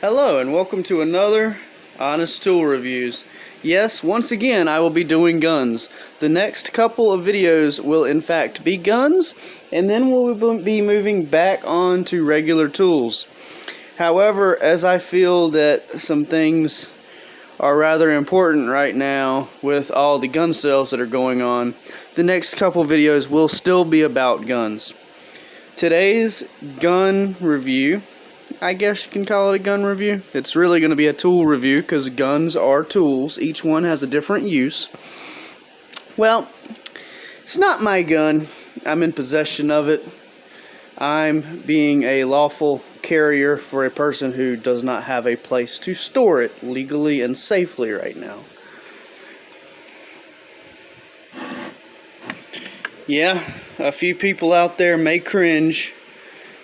Hello and welcome to another Honest Tool Reviews. Yes, once again I will be doing guns. The next couple of videos will in fact be guns, and then we'll be moving back on to regular tools. However, as I feel that some things are rather important right now with all the gun sales that are going on, the next couple videos will still be about guns. Today's gun review, I guess you can call it a gun review. It's really going to be a tool review because guns are tools. Each one has a different use. Well, it's not my gun. I'm in possession of it. I'm being a lawful carrier for a person who does not have a place to store it legally and safely right now. Yeah, a few people out there may cringe.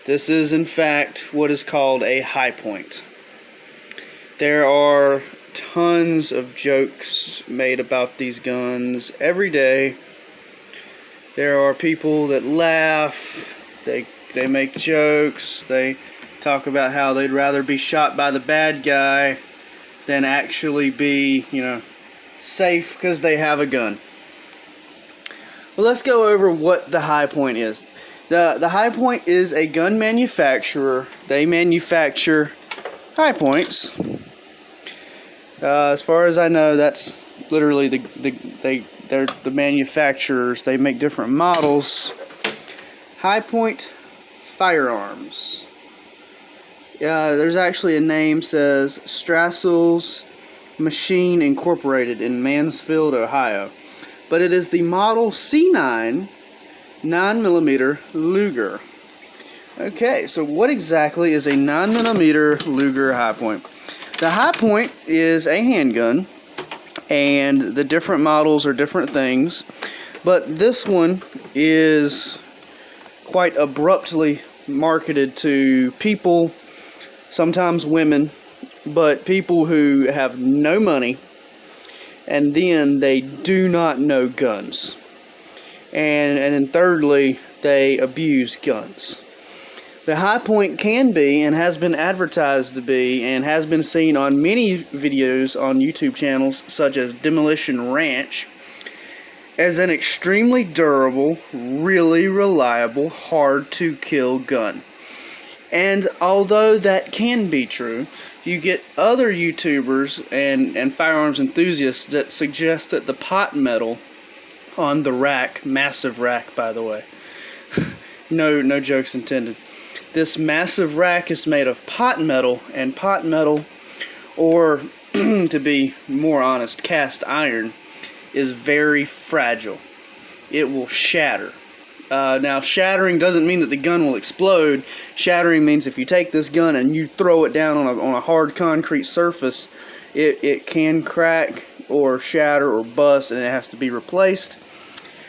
This is in fact what is called a high point. There are tons of jokes made about these guns every day. There are people that laugh, they make jokes, they talk about how they'd rather be shot by the bad guy than actually be, safe because they have a gun. Well, let's go over what the high point is. The high point is a gun manufacturer. They manufacture high points. As far as I know, that's literally they're the manufacturers. They make different models. High point firearms. There's actually a name, says Strassel's Machine Incorporated in Mansfield, Ohio. But it is the model C9 9mm Luger. Okay, so what exactly is a 9mm Luger high point? The high point is a handgun, and the different models are different things, but this one is quite abruptly marketed to people, sometimes women, but people who have no money, and then they do not know guns. And then thirdly, they abuse guns. The high point can be, and has been advertised to be, and has been seen on many videos on YouTube channels such as Demolition Ranch, as an extremely durable, really reliable, hard to kill gun. And although that can be true, you get other YouTubers and firearms enthusiasts that suggest that the pot metal on the rack, massive rack by the way, no jokes intended, this massive rack is made of pot metal, and pot metal, or to be more honest, cast iron, is very fragile. It will shatter. Now, shattering doesn't mean that the gun will explode. Shattering means if you take this gun and you throw it down on a hard concrete surface, it can crack or shatter or bust, and it has to be replaced.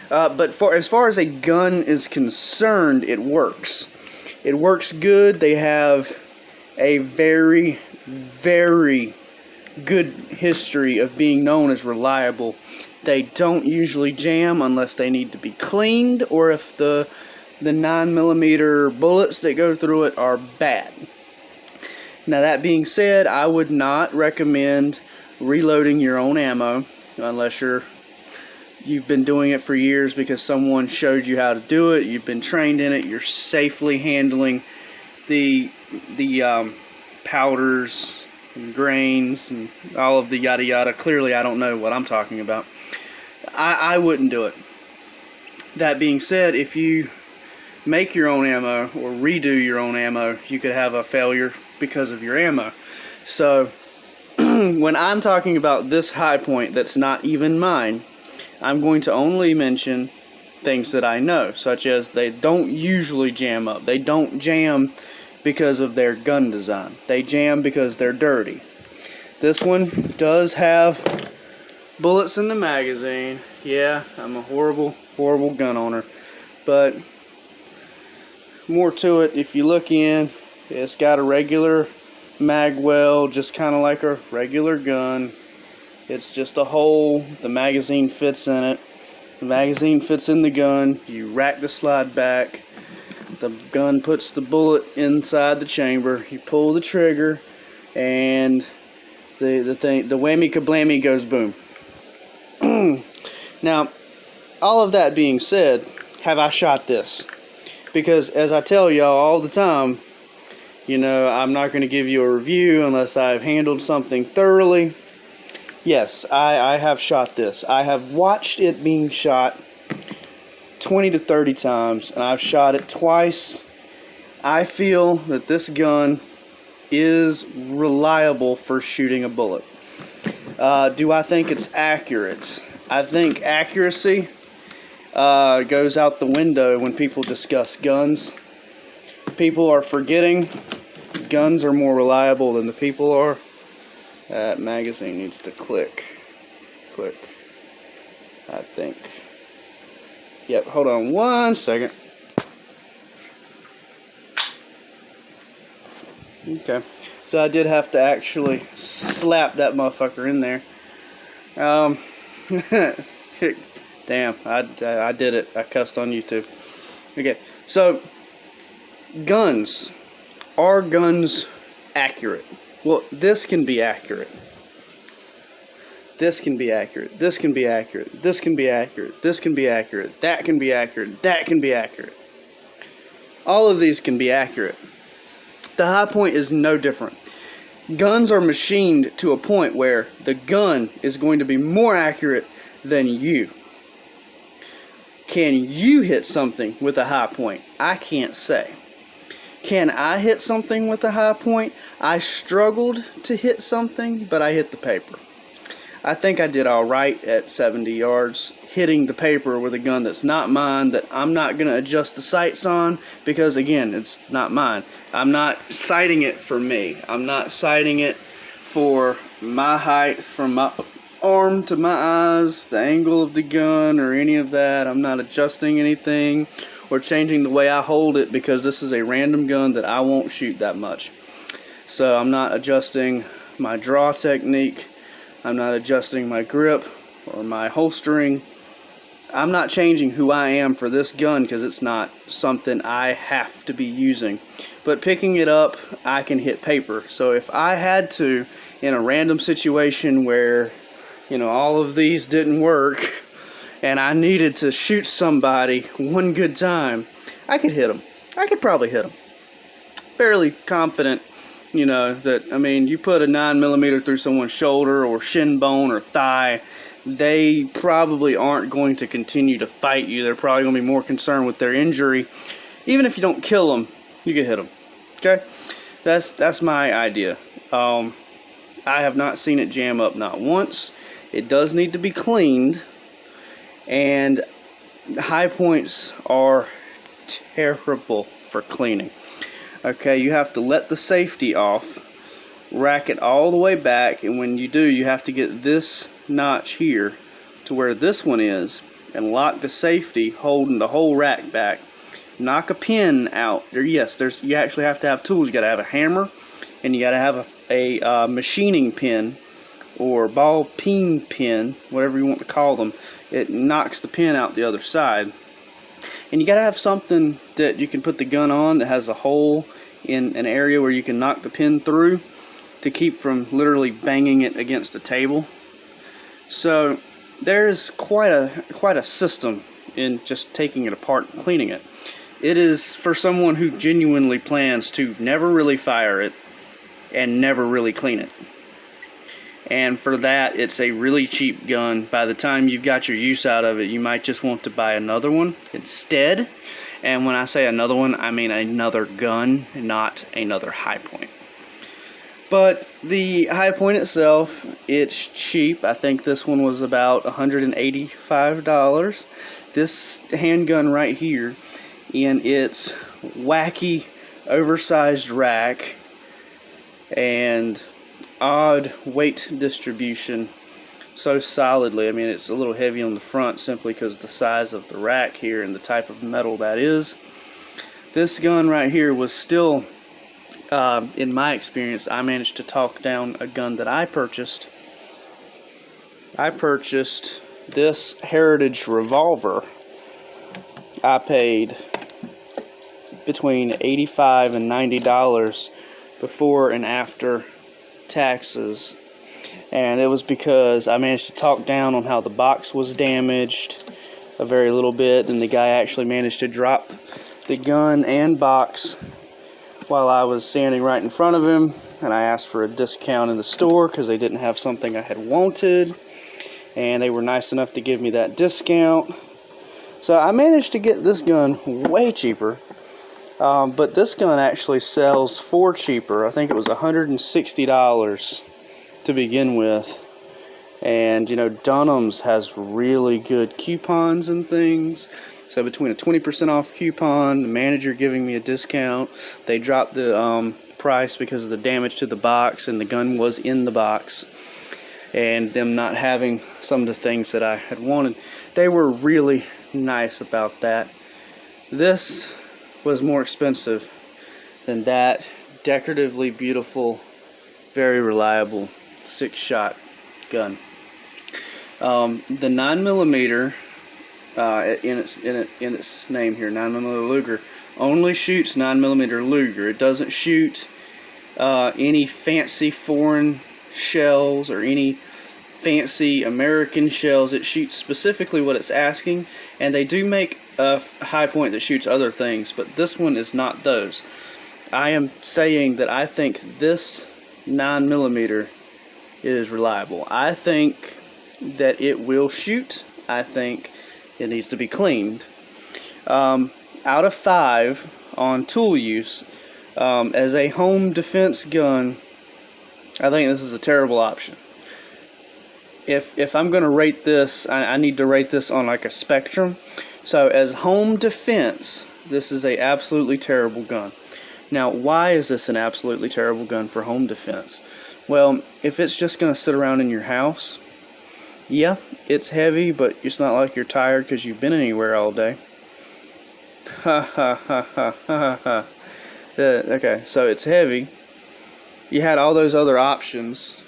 But as far as a gun is concerned, it works. It works good. They have a very, very good history of being known as reliable. They don't usually jam unless they need to be cleaned, or if the 9mm bullets that go through it are bad. Now, that being said, I would not recommend reloading your own ammo unless you've been doing it for years because someone showed you how to do it, you've been trained in it, you're safely handling the powders and grains and all of the yada yada. Clearly I don't know what I'm talking about. I wouldn't do it. That being said, if you make your own ammo or redo your own ammo, you could have a failure because of your ammo. So when I'm talking about this high point that's not even mine, I'm going to only mention things that I know, such as they don't usually jam up. They don't jam because of their gun design. They jam because they're dirty. This one does have bullets in the magazine. Yeah, I'm a horrible, horrible gun owner. But more to it, if you look in, it's got a regular mag well, just kind of like a regular gun. It's just a hole, the magazine fits in it. The magazine fits in the gun, you rack the slide back, the gun puts the bullet inside the chamber, you pull the trigger, and the whammy kablammy goes boom. Now, all of that being said, have I shot this? Because as I tell y'all all the time, you know, I'm not going to give you a review unless I've handled something thoroughly. Yes, I have shot this. I have watched it being shot 20 to 30 times, and I've shot it twice. I feel that this gun is reliable for shooting a bullet. Do I think it's accurate? I think accuracy goes out the window when people discuss guns. People are forgetting guns are more reliable than the people are. That magazine needs to click, I think. Yep, hold on 1 second. Okay, so I did have to actually slap that motherfucker in there. Damn, I did it. I cussed on YouTube. Okay, so guns. Are guns accurate? Well, this can be accurate. This can be accurate. This can be accurate. This can be accurate. This can be accurate. That can be accurate. That can be accurate. All of these can be accurate. The high point is no different. Guns are machined to a point where the gun is going to be more accurate than you. Can you hit something with a high point? I can't say. Can I hit something with a high point? I struggled to hit something, but I hit the paper. I think I did all right at 70 yards, hitting the paper with a gun that's not mine, that I'm not going to adjust the sights on, because again, it's not mine. I'm not sighting it for me. I'm not sighting it for my height, from my arm to my eyes, the angle of the gun, or any of that. I'm not adjusting anything or changing the way I hold it, because this is a random gun that I won't shoot that much. So I'm not adjusting my draw technique. I'm not adjusting my grip or my holstering. I'm not changing who I am for this gun, because it's not something I have to be using. But picking it up, I can hit paper. So if I had to, in a random situation where, you know, all of these didn't work, and I needed to shoot somebody one good time, I could hit them. I could probably hit them. Fairly confident, you know, that, I mean, you put a 9mm through someone's shoulder or shin bone or thigh, they probably aren't going to continue to fight you. They're probably going to be more concerned with their injury. Even if you don't kill them, you can hit them. Okay? That's my idea. I have not seen it jam up, not once. It does need to be cleaned. And high points are terrible for cleaning. Okay, you have to let the safety off, rack it all the way back, and when you do, you have to get this notch here to where this one is, and lock the safety, holding the whole rack back. Knock a pin out. You actually have to have tools. You got to have a hammer, and you got to have a machining pin, or ball peen pin, whatever you want to call them. It knocks the pin out the other side. And you got to have something that you can put the gun on that has a hole in an area where you can knock the pin through to keep from literally banging it against the table. So there's quite a system in just taking it apart and cleaning it. It is for someone who genuinely plans to never really fire it and never really clean it. And for that, it's a really cheap gun. By the time you've got your use out of it, you might just want to buy another one instead. And when I say another one, I mean another gun, not another high point. But the high point itself, it's cheap. I think this one was about $185. This handgun right here, in its wacky, oversized rack and odd weight distribution so solidly. I mean, it's a little heavy on the front simply because of the size of the rack here and the type of metal that is. This gun right here was still, in my experience, I managed to talk down a gun that I purchased. I purchased this Heritage revolver. I paid between $85 and $90 before and after taxes. And it was because I managed to talk down on how the box was damaged a very little bit, and the guy actually managed to drop the gun and box while I was standing right in front of him, and I asked for a discount in the store because they didn't have something I had wanted, and they were nice enough to give me that discount. So I managed to get this gun way cheaper, but this gun actually sells for cheaper. I think it was $160 to begin with. And you know, Dunham's has really good coupons and things. So between a 20% off coupon, the manager giving me a discount, they dropped the price because of the damage to the box, and the gun was in the box, and them not having some of the things that I had wanted. They were really nice about that. This was more expensive than that decoratively beautiful, very reliable 6-shot gun. The 9mm in its name here, 9mm Luger, only shoots 9mm Luger. It doesn't shoot any fancy foreign shells or any fancy American shells. It shoots specifically what it's asking, and they do make a high point that shoots other things, but this one is not those. I am saying that I think this 9mm is reliable. I think that it will shoot. I think it needs to be cleaned. Out of 5 on tool use, as a home defense gun, I think this is a terrible option. If I'm going to rate this, I need to rate this on like a spectrum. So as home defense, this is a absolutely terrible gun. Now, why is this an absolutely terrible gun for home defense? Well, if it's just going to sit around in your house, yeah, it's heavy, but it's not like you're tired because you've been anywhere all day. Ha ha ha ha ha ha. Okay, so it's heavy. You had all those other options,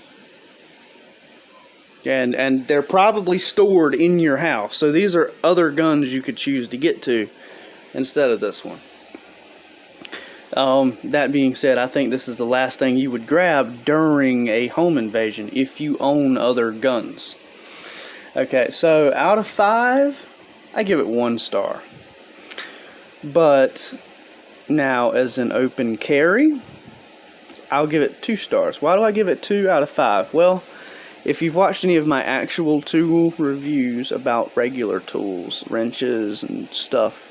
and they're probably stored in your house. So these are other guns you could choose to get to instead of this one. That being said, I think this is the last thing you would grab during a home invasion if you own other guns. Okay, so out of 5, I give it 1 star. But now, as an open carry, I'll give it 2 stars. Why do I give it 2 out of 5? Well, if you've watched any of my actual tool reviews about regular tools, wrenches and stuff,